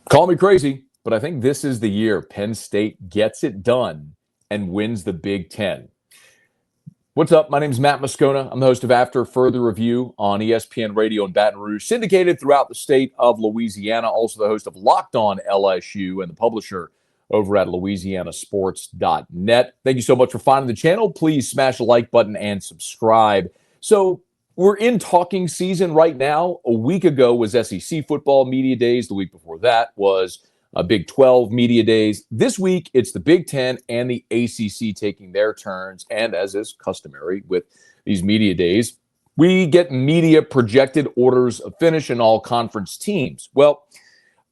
Call me crazy, but I think this is the year Penn State gets it done and wins the Big Ten. What's up? My name is Matt Moscona. I'm the host of After Further Review on ESPN Radio in Baton Rouge, syndicated throughout the state of Louisiana. Also the host of Locked On LSU and the publisher over at louisianasports.net. Thank you so much for finding the channel. Please smash the like button and subscribe. So we're in talking season right now. A week ago was SEC football media days. The week before that was Big 12 media days. This week, it's the Big 10 and the ACC taking their turns. And as is customary with these media days, we get media projected orders of finish in all conference teams. Well,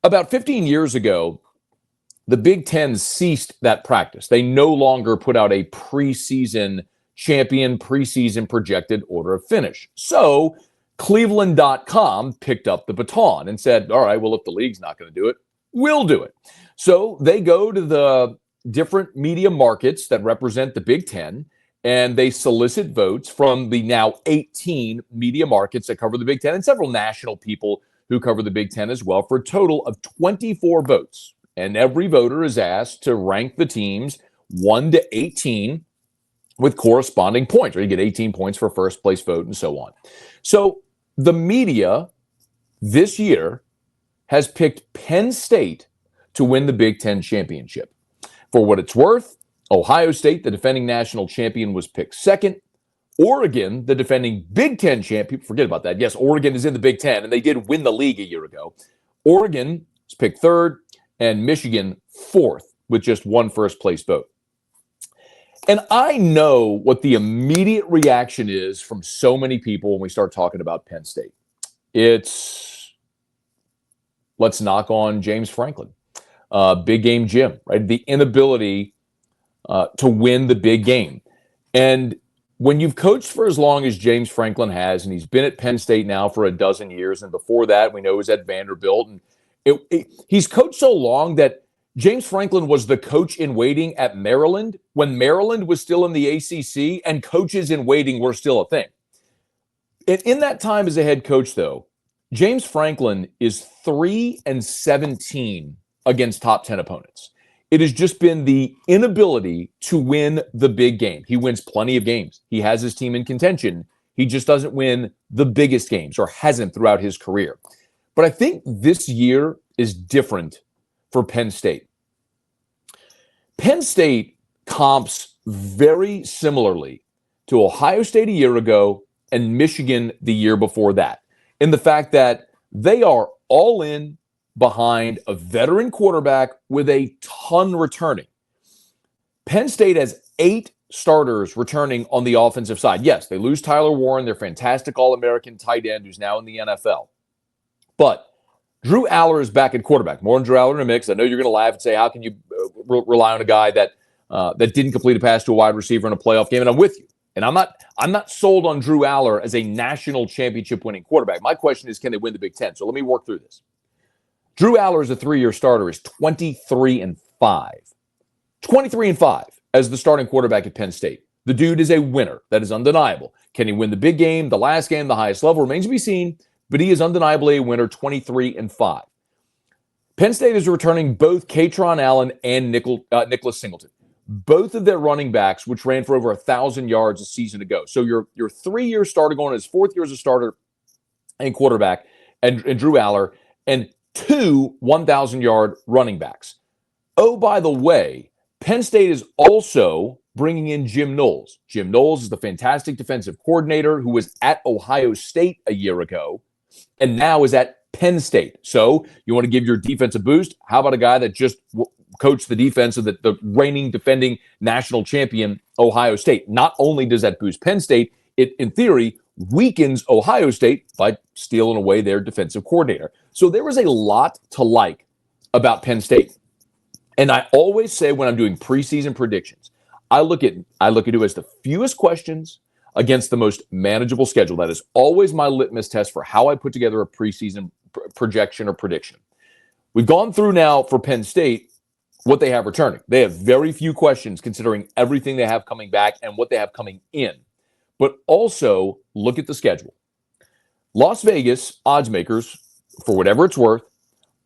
about 15 years ago, the Big 10 ceased that practice. They no longer put out a preseason champion, preseason projected order of finish. So Cleveland.com picked up the baton and said, all right, well, if the league's not going to do it, we'll do it. So they go to the different media markets that represent the Big Ten, and they solicit votes from the now 18 media markets that cover the Big Ten and several national people who cover the Big Ten as well, for a total of 24 votes. And every voter is asked to rank the teams 1 to 18 with corresponding points, or you get 18 points for first place vote and so on. So the media this year has picked Penn State to win the Big Ten championship. For what it's worth, Ohio State, the defending national champion, was picked second. Oregon, the defending Big Ten champ, people forget about that. Yes, Oregon is in the Big Ten, and they did win the league a year ago. Oregon was picked third, and Michigan fourth, with just one first place vote. And I know what the immediate reaction is from so many people when we start talking about Penn State. It's, let's knock on James Franklin, big game Jim, right? The inability to win the big game. And when you've coached for as long as James Franklin has, and he's been at Penn State now for a dozen years, and before that, we know he was at Vanderbilt, and he's coached so long that James Franklin was the coach in waiting at Maryland when Maryland was still in the ACC and coaches in waiting were still a thing. In that time as a head coach, though, James Franklin is 3-17 against top 10 opponents. It has just been the inability to win the big game. He wins plenty of games. He has his team in contention. He just doesn't win the biggest games, or hasn't throughout his career. But I think this year is different for Penn State. Penn State comps very similarly to Ohio State a year ago and Michigan the year before that, in the fact that they are all in behind a veteran quarterback with a ton returning. Penn State has 8 starters returning on the offensive side. Yes, they lose Tyler Warren, their fantastic All-American tight end who's now in the NFL. But Drew Allar is back at quarterback. More on Drew Allar in a mix. I know you're going to laugh and say, how can you rely on a guy that didn't complete a pass to a wide receiver in a playoff game? And I'm with you. And I'm not sold on Drew Allar as a national championship winning quarterback. My question is, can they win the Big Ten? So let me work through this. Drew Allar as a 3-year starter is 23-5. 23-5 as the starting quarterback at Penn State. The dude is a winner. That is undeniable. Can he win the big game, the last game, the highest level? Remains to be seen. But he is undeniably a winner, 23-5. Penn State is returning both Katron Allen and Nicholas Singleton, both of their running backs, which ran for over 1,000 yards a season ago. So your 3-year starter going his 4th year as a starter and quarterback, and Drew Allar, and 2 1,000-yard running backs. Oh, by the way, Penn State is also bringing in Jim Knowles. Jim Knowles is the fantastic defensive coordinator who was at Ohio State a year ago and now is at Penn State. So you want to give your defense a boost? How about a guy that just coached the defense of the reigning, defending national champion, Ohio State? Not only does that boost Penn State, it, in theory, weakens Ohio State by stealing away their defensive coordinator. So there is a lot to like about Penn State. And I always say when I'm doing preseason predictions, I look at it as the fewest questions against the most manageable schedule. That is always my litmus test for how I put together a preseason projection or prediction. We've gone through now for Penn State what they have returning. They have very few questions considering everything they have coming back and what they have coming in. But also look at the schedule. Las Vegas odds makers, for whatever it's worth,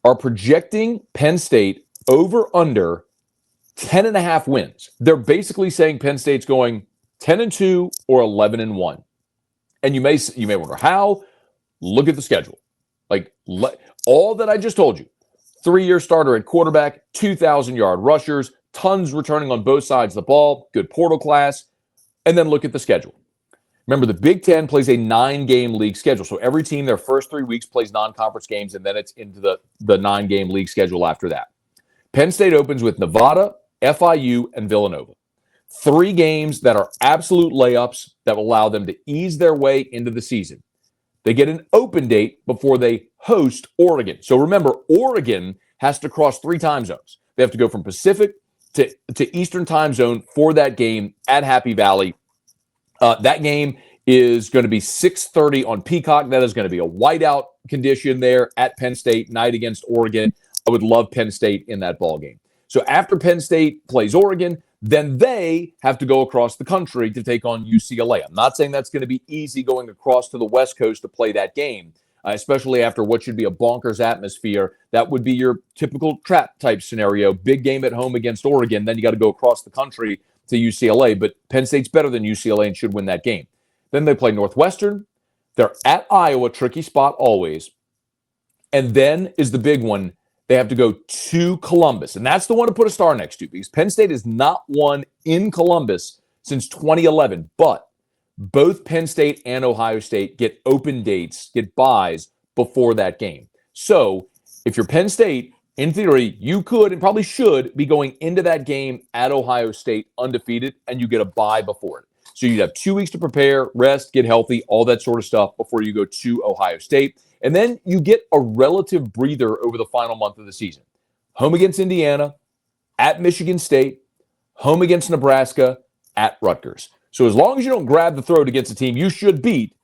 are projecting Penn State over under 10.5 wins. They're basically saying Penn State's going 10-2 or 11-1. And you may wonder how. Look at the schedule. All that I just told you. 3-year starter at quarterback, 2,000-yard rushers, tons returning on both sides of the ball, good portal class. And then look at the schedule. Remember, the Big Ten plays a 9-game league schedule. So every team, their first 3 weeks, plays non-conference games, and then it's into the 9-game league schedule after that. Penn State opens with Nevada, FIU, and Villanova. 3 games that are absolute layups that will allow them to ease their way into the season. They get an open date before they host Oregon. So remember, Oregon has to cross 3 time zones. They have to go from Pacific to Eastern time zone for that game at Happy Valley. That game is going to be 6:30 on Peacock. That is going to be a whiteout condition there at Penn State, night against Oregon. I would love Penn State in that ball game. So after Penn State plays Oregon, then they have to go across the country to take on UCLA. I'm not saying that's going to be easy going across to the West Coast to play that game, especially after what should be a bonkers atmosphere. That would be your typical trap type scenario. Big game at home against Oregon, then you got to go across the country to UCLA. But Penn State's better than UCLA and should win that game. Then they play Northwestern. They're at Iowa, tricky spot always. And then is the big one. They have to go to Columbus. And that's the one to put a star next to because Penn State has not won in Columbus since 2011. But both Penn State and Ohio State get open dates, get buys before that game. So if you're Penn State, in theory, you could and probably should be going into that game at Ohio State undefeated, and you get a bye before it. So you'd have 2 weeks to prepare, rest, get healthy, all that sort of stuff before you go to Ohio State. And then you get a relative breather over the final month of the season. Home against Indiana, at Michigan State, home against Nebraska, at Rutgers. So as long as you don't grab the throat against a team you should beat,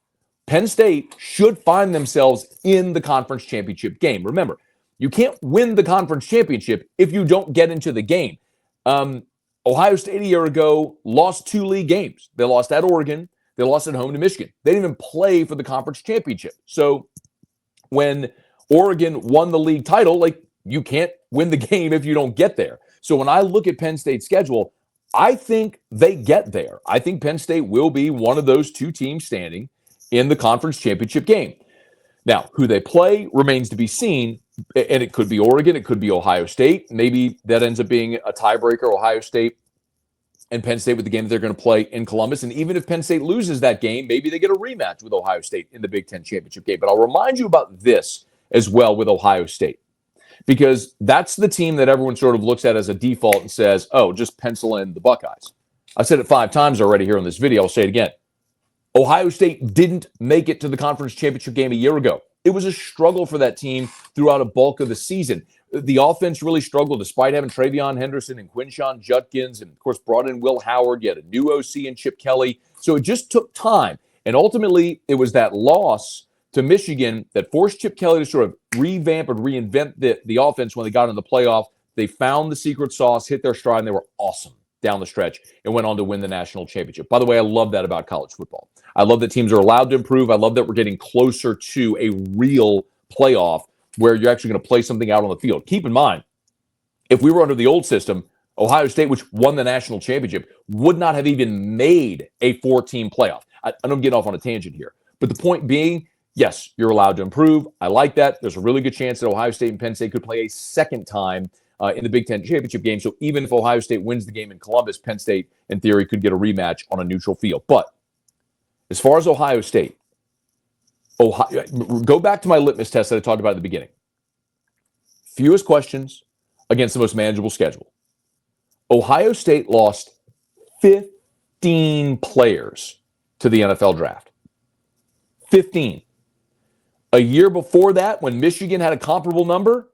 Penn State should find themselves in the conference championship game. Remember, you can't win the conference championship if you don't get into the game. Ohio State a year ago lost 2 league games. They lost at Oregon. They lost at home to Michigan. They didn't even play for the conference championship. So when Oregon won the league title, you can't win the game if you don't get there. So when I look at Penn State's schedule, I think they get there. I think Penn State will be one of those 2 teams standing in the conference championship game. Now, who they play remains to be seen, and it could be Oregon, it could be Ohio State. Maybe that ends up being a tiebreaker, Ohio State and Penn State with the game that they're going to play in Columbus. And even if Penn State loses that game, maybe they get a rematch with Ohio State in the Big Ten championship game. But I'll remind you about this as well with Ohio State, because that's the team that everyone sort of looks at as a default and says, oh, just pencil in the Buckeyes. I've said it 5 times already here on this video. I'll say it again. Ohio State didn't make it to the conference championship game a year ago. It was a struggle for that team throughout a bulk of the season. The offense really struggled despite having Travion Henderson and Quinshon Judkins and, of course, brought in Will Howard. You had a new OC and Chip Kelly. So it just took time. And ultimately, it was that loss to Michigan that forced Chip Kelly to sort of revamp and reinvent the offense when they got in the playoff. They found the secret sauce, hit their stride, and they were awesome down the stretch and went on to win the national championship. By the way, I love that about college football. I love that teams are allowed to improve. I love that we're getting closer to a real playoff where you're actually going to play something out on the field. Keep in mind, if we were under the old system, Ohio State, which won the national championship, would not have even made a 4-team playoff. I know I'm getting off on a tangent here. But the point being, yes, you're allowed to improve. I like that. There's a really good chance that Ohio State and Penn State could play a second time in the Big Ten championship game. So even if Ohio State wins the game in Columbus, Penn State, in theory, could get a rematch on a neutral field. But as far as Ohio State, go back to my litmus test that I talked about at the beginning. Fewest questions against the most manageable schedule. Ohio State lost 15 players to the NFL draft. 15. A year before that, when Michigan had a comparable number,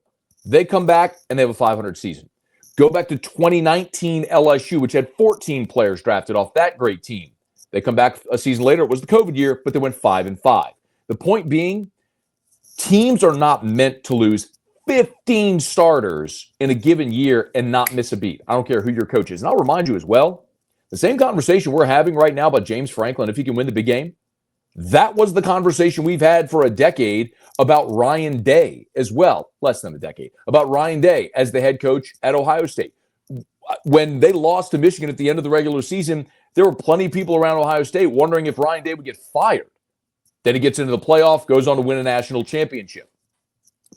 they come back and they have a 500 season. Go back to 2019 LSU, which had 14 players drafted off that great team. They come back a season later. It was the COVID year, but they went 5-5. The point being, teams are not meant to lose 15 starters in a given year and not miss a beat. I don't care who your coach is. And I'll remind you as well, the same conversation we're having right now about James Franklin, if he can win the big game, That was the conversation we've had for a decade about Ryan Day as well, less than a decade, about Ryan Day as the head coach at Ohio State. When they lost to Michigan at the end of the regular season, there were plenty of people around Ohio State wondering if Ryan Day would get fired. Then he gets into the playoff, goes on to win a national championship.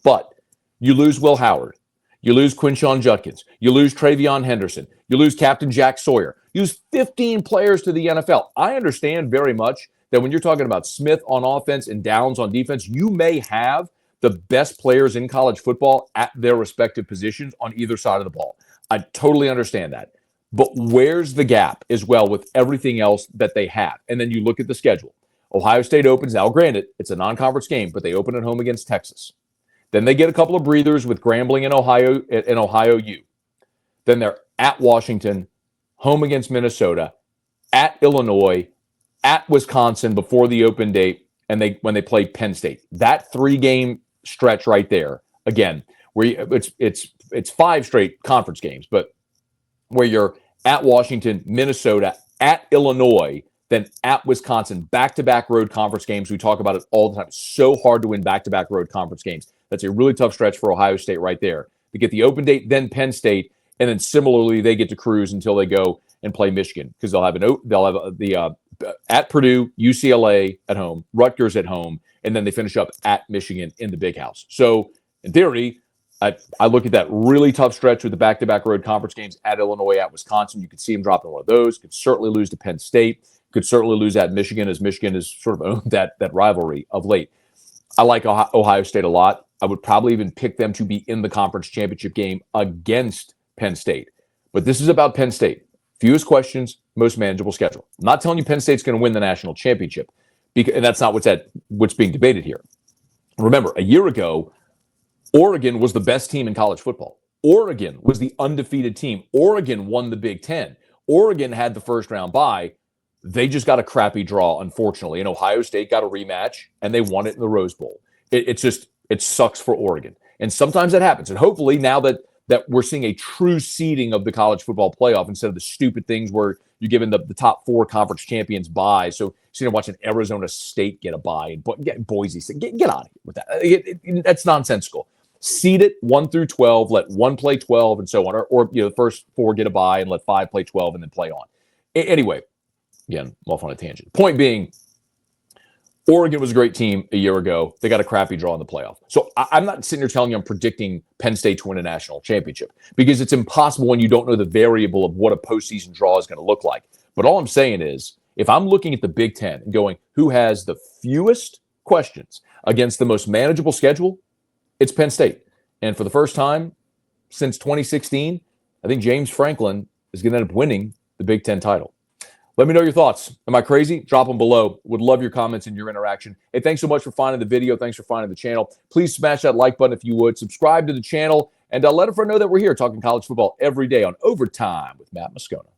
But you lose Will Howard. You lose Quinshon Judkins. You lose Travion Henderson. You lose Captain Jack Sawyer. You lose 15 players to the NFL. I understand very much that when you're talking about Smith on offense and Downs on defense, you may have the best players in college football at their respective positions on either side of the ball. I totally understand that. But where's the gap as well with everything else that they have? And then you look at the schedule. Ohio State opens, now granted, it's a non-conference game, but they open at home against Texas. Then they get a couple of breathers with Grambling and Ohio U. Then they're at Washington, home against Minnesota, at Illinois, at Wisconsin before the open date, and when they play Penn State. That 3-game stretch right there, again, where it's 5 straight conference games, but where you're at Washington, Minnesota, at Illinois, then at Wisconsin, back-to-back road conference games. We talk about it all the time. It's so hard to win back-to-back road conference games. That's a really tough stretch for Ohio State right there. They get the open date, then Penn State, and then similarly they get to cruise until they go and play Michigan because they'll have the at Purdue, UCLA at home, Rutgers at home, and then they finish up at Michigan in the Big House. So in theory, I look at that really tough stretch with the back-to-back road conference games at Illinois, at Wisconsin. You could see them dropping one of those. Could certainly lose to Penn State. Could certainly lose at Michigan, as Michigan has sort of owned that rivalry of late. I like Ohio State a lot. I would probably even pick them to be in the conference championship game against Penn State. But this is about Penn State. Fewest questions, most manageable schedule. I'm not telling you Penn State's going to win the national championship, and that's not what's being debated here. Remember, a year ago, Oregon was the best team in college football. Oregon was the undefeated team. Oregon won the Big Ten. Oregon had the first-round bye. They just got a crappy draw, unfortunately. And Ohio State got a rematch, and they won it in the Rose Bowl. It sucks for Oregon. And sometimes that happens. And hopefully now that we're seeing a true seeding of the college football playoff instead of the stupid things where you're giving the top 4 conference champions buys. So you're watching Arizona State get a bye and get Boise State. Get out of here with that. That's nonsensical. Seed it 1 through 12, let 1 play 12 and so on. Or the first 4 get a bye and let 5 play 12 and then play on. Anyway, again, I'm off on a tangent. Point being, Oregon was a great team a year ago. They got a crappy draw in the playoff. So I'm not sitting here telling you I'm predicting Penn State to win a national championship because it's impossible when you don't know the variable of what a postseason draw is going to look like. But all I'm saying is, if I'm looking at the Big Ten and going, who has the fewest questions against the most manageable schedule, it's Penn State. And for the first time since 2016, I think James Franklin is going to end up winning the Big Ten title. Let me know your thoughts. Am I crazy? Drop them below. Would love your comments and your interaction. Hey, thanks so much for finding the video. Thanks for finding the channel. Please smash that like button if you would. Subscribe to the channel. And let a friend know that we're here talking college football every day on Overtime with Matt Moscona.